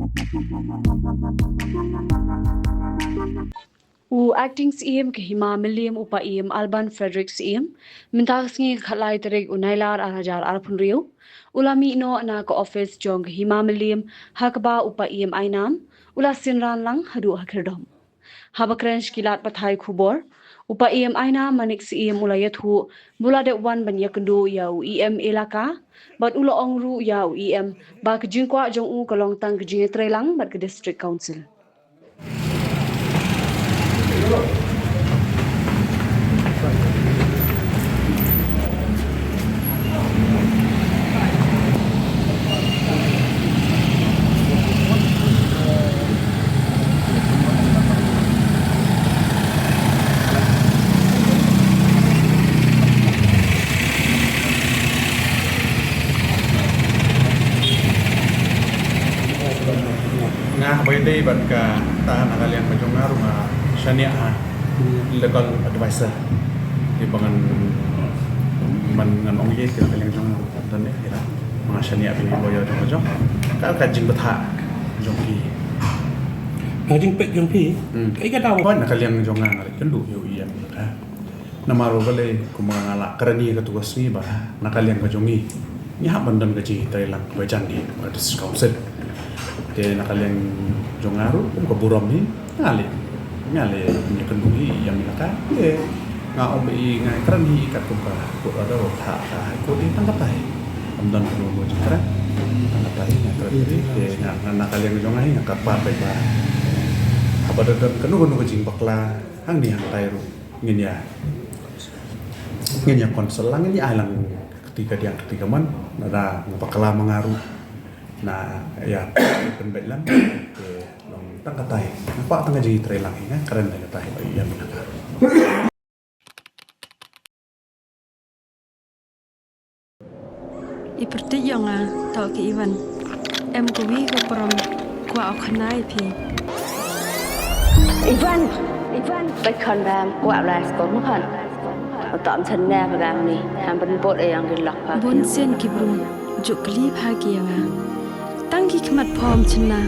Acting CM ke Hima Milliam Upa EM Alban Frederick CM mintas ngi khalai terek unailar arajar arpun riu ulami no na ko office jong Hima Milliam hakba Upa EM Ainam ula sinran lang hadu hakirdom habakrench kilat pathai khubor Upa EM Aina manik CM ula yathu bula de wan ban yakendu ya EM elaka bat ula ongru ya EM ba kjingkwa jong u kolong tang kjing trelang bat ke district council. Nga pwede ba ka tahan nakaliang majungar nga siya legal advisor di bangan man ngan ong ye ka kaliang jong dan ira mga siya pini lawyer jong ka jing batha jong ki jing pek jong pi kai ka daw ko nakaliang jong nga kendu yo iya ka namaro bale kumanga ngala karani ka tugas ni ba nakaliang ka jongi nya bandan ka ji Thailand ba jandi ba council ke nakaliang jongaru ko buram ni ngale ni kendui yang minaka nga obi nga kran hi kat ko ka ko ada tha ko di tangkap tai amdan ko mo jikra tangkap tai nga kran di ke nga nakaliang jongai nga kapar pe ba abada dan kenu ko jing bakla hang ni hang tai ru ngin ya konsel lang ini ailang ketika man ada bakala mengaruh na ya penbet lang long tangka tay apa tangga jadi tray lang hinga karen na tay ya minaka Iperti yang tau ke Iwan em ko wi ko prom ko au khanai phi Ivanไปคอนแรมกว่าลายสกอมคันตอมฉันแน่พลังนี่ทำเป็นบทเองกินหลักพา bon sen ki bru juk kli pha ki yang tang ki khmat phom chna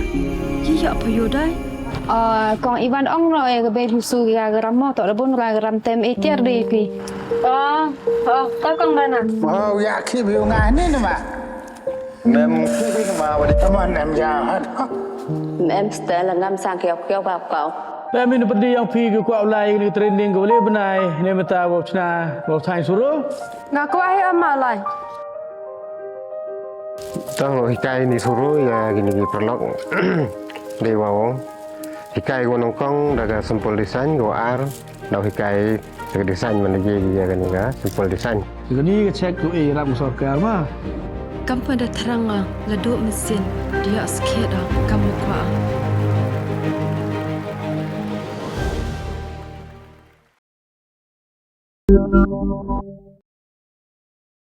yi yo pho dai กองอีวันอ่องเราเองก็เป็นผู้สูงยากรำมอต่อระบุนรายกรำเต็มเอเทียรีพีก็กองกันอ่ะ อยากคิดวิวงานนี่นะมาแม่คิดวิวมาวันนี้ทำมันแอมยาวฮะ แม่สเตลงามสร้างเกี่ยวกับเก่า Pemini perdi yang pi ke kuat ulai ni training ke boleh benai ni mata bau cina bau sain suruh. ngaku ai amalai Tahu hikai ni suruh ya gini perlok dewa wong hikai gua nongkong daga sempol desain gua ar dah hikai daga desain mana je dia kan ga sempol desain Segini ke cek tu ram sorkar mah. kampung da teranga ladu mesin dia skeda kamu kwa